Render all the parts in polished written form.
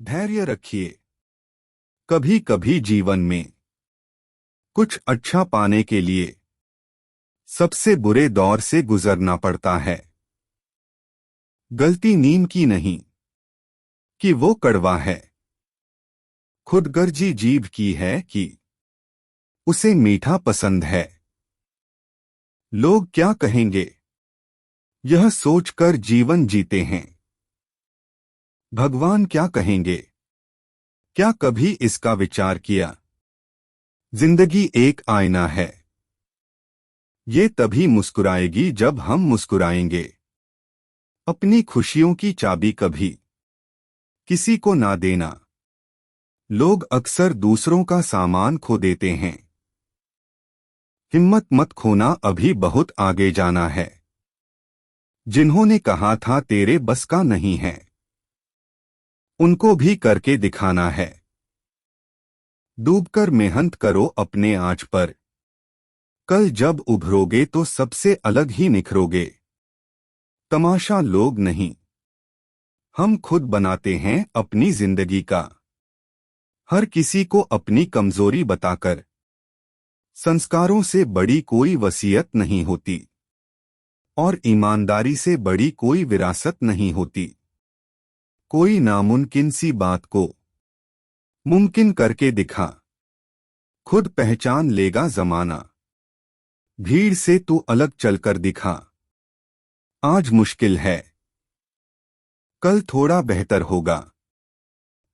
धैर्य रखिए। कभी कभी जीवन में कुछ अच्छा पाने के लिए सबसे बुरे दौर से गुजरना पड़ता है। गलती नीम की नहीं कि वो कड़वा है, खुदगर्जी जीभ की है कि उसे मीठा पसंद है। लोग क्या कहेंगे, यह सोचकर जीवन जीते हैं। भगवान क्या कहेंगे, क्या कभी इसका विचार किया? जिंदगी एक आईना है, ये तभी मुस्कुराएगी जब हम मुस्कुराएंगे। अपनी खुशियों की चाबी कभी किसी को ना देना। लोग अक्सर दूसरों का सामान खो देते हैं। हिम्मत मत खोना, अभी बहुत आगे जाना है। जिन्होंने कहा था तेरे बस का नहीं है, उनको भी करके दिखाना है। डूबकर मेहनत करो अपने आँच पर, कल जब उभरोगे तो सबसे अलग ही निखरोगे। तमाशा लोग नहीं, हम खुद बनाते हैं अपनी जिंदगी का। हर किसी को अपनी कमजोरी बताकर संस्कारों से बड़ी कोई वसीयत नहीं होती, और ईमानदारी से बड़ी कोई विरासत नहीं होती। कोई नामुमकिन सी बात को मुमकिन करके दिखा, खुद पहचान लेगा जमाना। भीड़ से तू अलग चलकर दिखा। आज मुश्किल है, कल थोड़ा बेहतर होगा।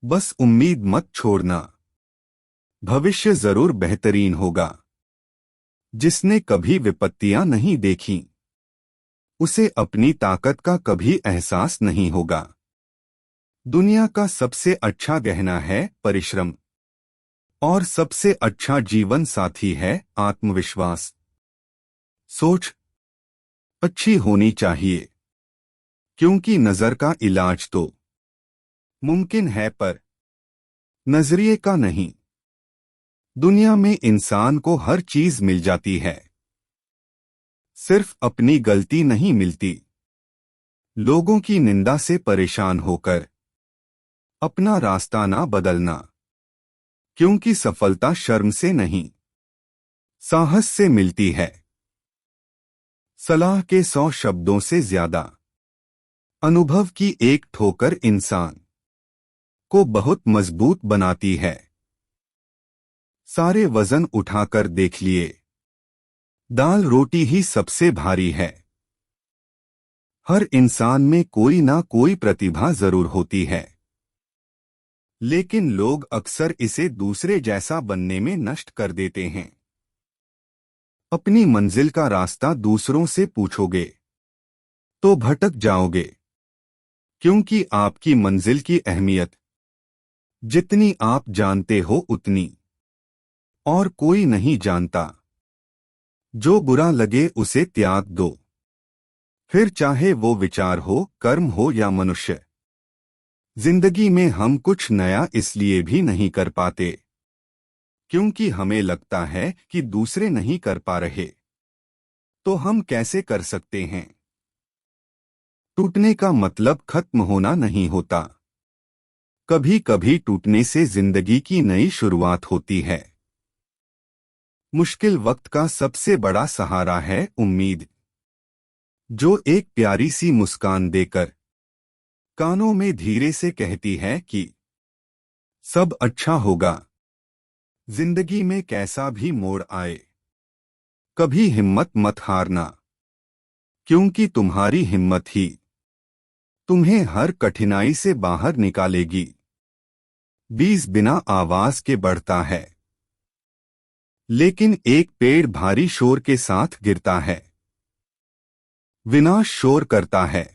बस उम्मीद मत छोड़ना, भविष्य जरूर बेहतरीन होगा। जिसने कभी विपत्तियां नहीं देखी, उसे अपनी ताकत का कभी एहसास नहीं होगा। दुनिया का सबसे अच्छा गहना है परिश्रम, और सबसे अच्छा जीवन साथी है आत्मविश्वास। सोच अच्छी होनी चाहिए, क्योंकि नजर का इलाज तो मुमकिन है पर नजरिए का नहीं। दुनिया में इंसान को हर चीज मिल जाती है, सिर्फ अपनी गलती नहीं मिलती। लोगों की निंदा से परेशान होकर अपना रास्ता ना बदलना, क्योंकि सफलता शर्म से नहीं, साहस से मिलती है। सलाह के 100 शब्दों से ज्यादा अनुभव की एक ठोकर इंसान को बहुत मजबूत बनाती है। सारे वजन उठाकर देख लिए, दाल रोटी ही सबसे भारी है। हर इंसान में कोई ना कोई प्रतिभा जरूर होती है, लेकिन लोग अक्सर इसे दूसरे जैसा बनने में नष्ट कर देते हैं। अपनी मंजिल का रास्ता दूसरों से पूछोगे तो भटक जाओगे, क्योंकि आपकी मंजिल की अहमियत जितनी आप जानते हो उतनी और कोई नहीं जानता। जो बुरा लगे उसे त्याग दो, फिर चाहे वो विचार हो, कर्म हो या मनुष्य। जिंदगी में हम कुछ नया इसलिए भी नहीं कर पाते क्योंकि हमें लगता है कि दूसरे नहीं कर पा रहे, तो हम कैसे कर सकते हैं। टूटने का मतलब खत्म होना नहीं होता, कभी कभी टूटने से जिंदगी की नई शुरुआत होती है। मुश्किल वक्त का सबसे बड़ा सहारा है उम्मीद, जो एक प्यारी सी मुस्कान देकर कानों में धीरे से कहती है कि सब अच्छा होगा। जिंदगी में कैसा भी मोड़ आए, कभी हिम्मत मत हारना, क्योंकि तुम्हारी हिम्मत ही तुम्हें हर कठिनाई से बाहर निकालेगी। बीज बिना आवाज के बढ़ता है, लेकिन एक पेड़ भारी शोर के साथ गिरता है। विनाश शोर करता है,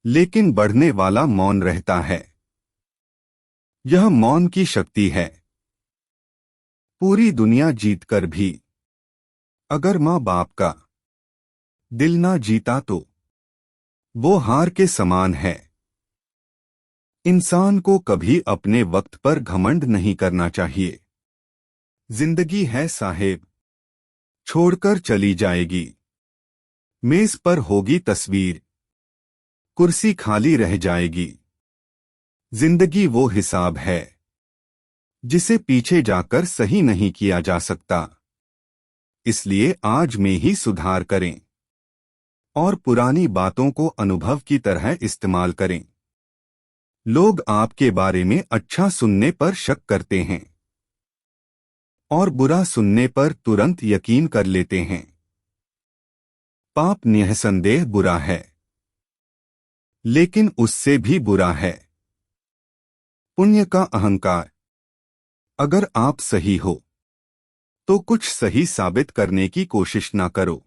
लेकिन बढ़ने वाला मौन रहता है। यह मौन की शक्ति है। पूरी दुनिया जीतकर भी अगर माँ बाप का दिल ना जीता तो वो हार के समान है। इंसान को कभी अपने वक्त पर घमंड नहीं करना चाहिए। जिंदगी है साहेब, छोड़कर चली जाएगी। मेज पर होगी तस्वीर, कुर्सी खाली रह जाएगी। जिंदगी वो हिसाब है जिसे पीछे जाकर सही नहीं किया जा सकता। इसलिए आज में ही सुधार करें और पुरानी बातों को अनुभव की तरह इस्तेमाल करें। लोग आपके बारे में अच्छा सुनने पर शक करते हैं और बुरा सुनने पर तुरंत यकीन कर लेते हैं। पाप निःसंदेह बुरा है, लेकिन उससे भी बुरा है पुण्य का अहंकार। अगर आप सही हो तो कुछ सही साबित करने की कोशिश ना करो,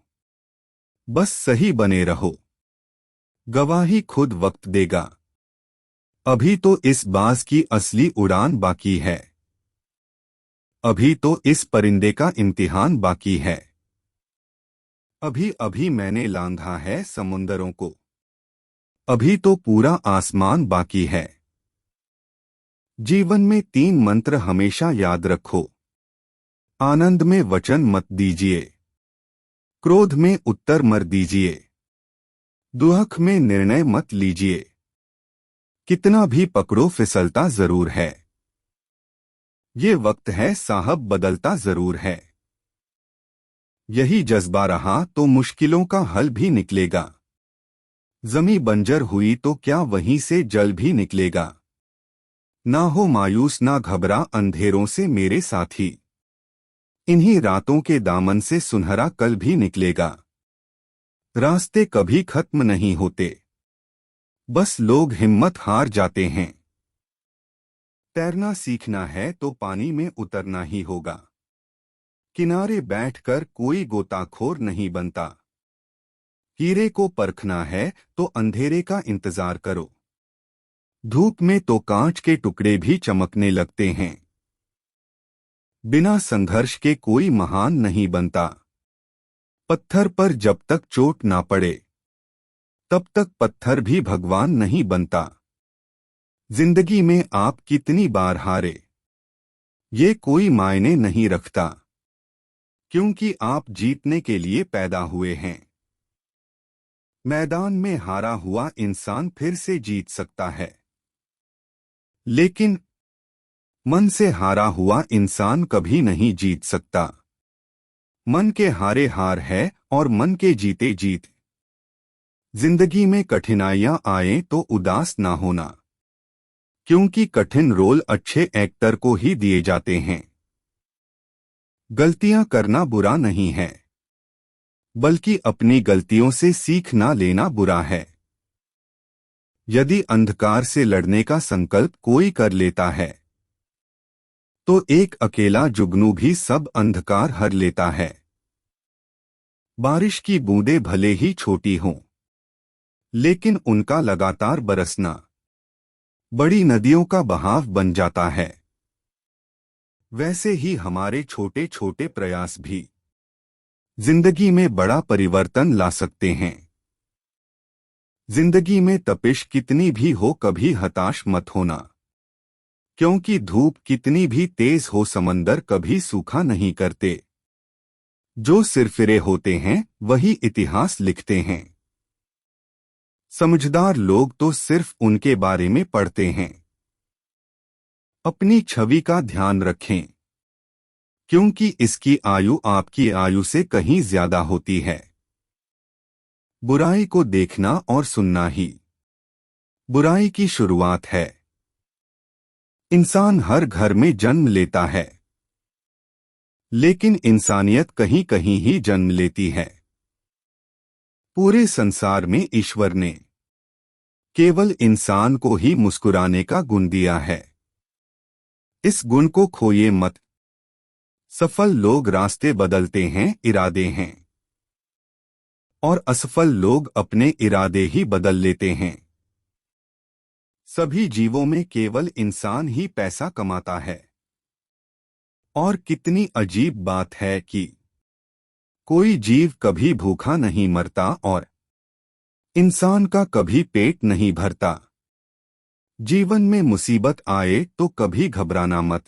बस सही बने रहो। गवाही खुद वक्त देगा। अभी तो इस बाज की असली उड़ान बाकी है। अभी तो इस परिंदे का इम्तिहान बाकी है। अभी अभी मैंने लांघा है समुंदरों को। अभी तो पूरा आसमान बाकी है। जीवन में 3 मंत्र हमेशा याद रखो। आनंद में वचन मत दीजिए, क्रोध में उत्तर मत दीजिए, दुख में निर्णय मत लीजिए। कितना भी पकड़ो फिसलता जरूर है। ये वक्त है साहब, बदलता जरूर है। यही जज्बा रहा तो मुश्किलों का हल भी निकलेगा। जमी बंजर हुई तो क्या वहीं से जल भी निकलेगा। ना हो मायूस, ना घबरा अंधेरों से मेरे साथी। इन्हीं रातों के दामन से सुनहरा कल भी निकलेगा। रास्ते कभी खत्म नहीं होते, बस लोग हिम्मत हार जाते हैं। तैरना सीखना है तो पानी में उतरना ही होगा। किनारे बैठकर कोई गोताखोर नहीं बनता। हीरे को परखना है तो अंधेरे का इंतजार करो। धूप में तो कांच के टुकड़े भी चमकने लगते हैं। बिना संघर्ष के कोई महान नहीं बनता। पत्थर पर जब तक चोट ना पड़े तब तक पत्थर भी भगवान नहीं बनता। जिंदगी में आप कितनी बार हारे ये कोई मायने नहीं रखता, क्योंकि आप जीतने के लिए पैदा हुए हैं। मैदान में हारा हुआ इंसान फिर से जीत सकता है, लेकिन मन से हारा हुआ इंसान कभी नहीं जीत सकता। मन के हारे हार है और मन के जीते जीत। जिंदगी में कठिनाइयां आए तो उदास ना होना, क्योंकि कठिन रोल अच्छे एक्टर को ही दिए जाते हैं। गलतियां करना बुरा नहीं है, बल्कि अपनी गलतियों से सीखना लेना बुरा है। यदि अंधकार से लड़ने का संकल्प कोई कर लेता है तो एक अकेला जुगनू भी सब अंधकार हर लेता है। बारिश की बूंदें भले ही छोटी हों, लेकिन उनका लगातार बरसना बड़ी नदियों का बहाव बन जाता है। वैसे ही हमारे छोटे छोटे प्रयास भी जिंदगी में बड़ा परिवर्तन ला सकते हैं। जिंदगी में तपिश कितनी भी हो कभी हताश मत होना, क्योंकि धूप कितनी भी तेज हो समंदर कभी सूखा नहीं करते। जो सिरफिरे होते हैं वही इतिहास लिखते हैं। समझदार लोग तो सिर्फ उनके बारे में पढ़ते हैं। अपनी छवि का ध्यान रखें, क्योंकि इसकी आयु आपकी आयु से कहीं ज्यादा होती है। बुराई को देखना और सुनना ही बुराई की शुरुआत है। इंसान हर घर में जन्म लेता है, लेकिन इंसानियत कहीं कहीं ही जन्म लेती है। पूरे संसार में ईश्वर ने केवल इंसान को ही मुस्कुराने का गुण दिया है। इस गुण को खोइए मत। सफल लोग रास्ते बदलते हैं, इरादे हैं, और असफल लोग अपने इरादे ही बदल लेते हैं। सभी जीवों में केवल इंसान ही पैसा कमाता है। और कितनी अजीब बात है कि कोई जीव कभी भूखा नहीं मरता और इंसान का कभी पेट नहीं भरता। जीवन में मुसीबत आए तो कभी घबराना मत।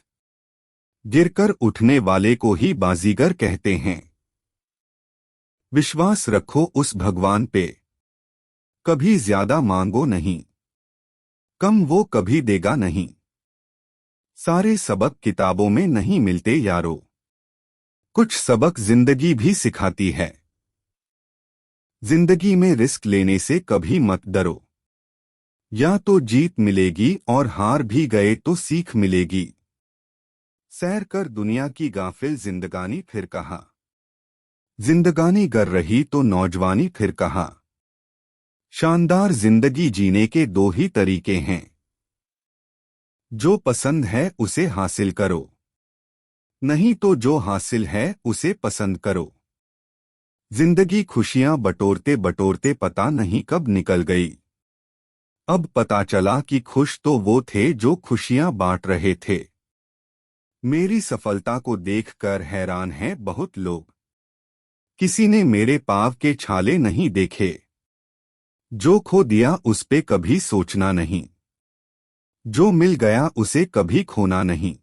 गिरकर उठने वाले को ही बाजीगर कहते हैं। विश्वास रखो उस भगवान पे, कभी ज्यादा मांगो नहीं। कम वो कभी देगा नहीं। सारे सबक किताबों में नहीं मिलते यारो, कुछ सबक जिंदगी भी सिखाती है। जिंदगी में रिस्क लेने से कभी मत डरो, या तो जीत मिलेगी और हार भी गए तो सीख मिलेगी। सैर कर दुनिया की गाफिल जिंदगानी फिर कहा, जिंदगानी गर रही तो नौजवानी फिर कहा। शानदार जिंदगी जीने के दो ही तरीके हैं, जो पसंद है उसे हासिल करो, नहीं तो जो हासिल है उसे पसंद करो। जिंदगी खुशियां बटोरते बटोरते पता नहीं कब निकल गई। अब पता चला कि खुश तो वो थे जो खुशियां बांट रहे थे। मेरी सफलता को देखकर हैरान हैं बहुत लोग, किसी ने मेरे पाँव के छाले नहीं देखे। जो खो दिया उस पे कभी सोचना नहीं, जो मिल गया उसे कभी खोना नहीं।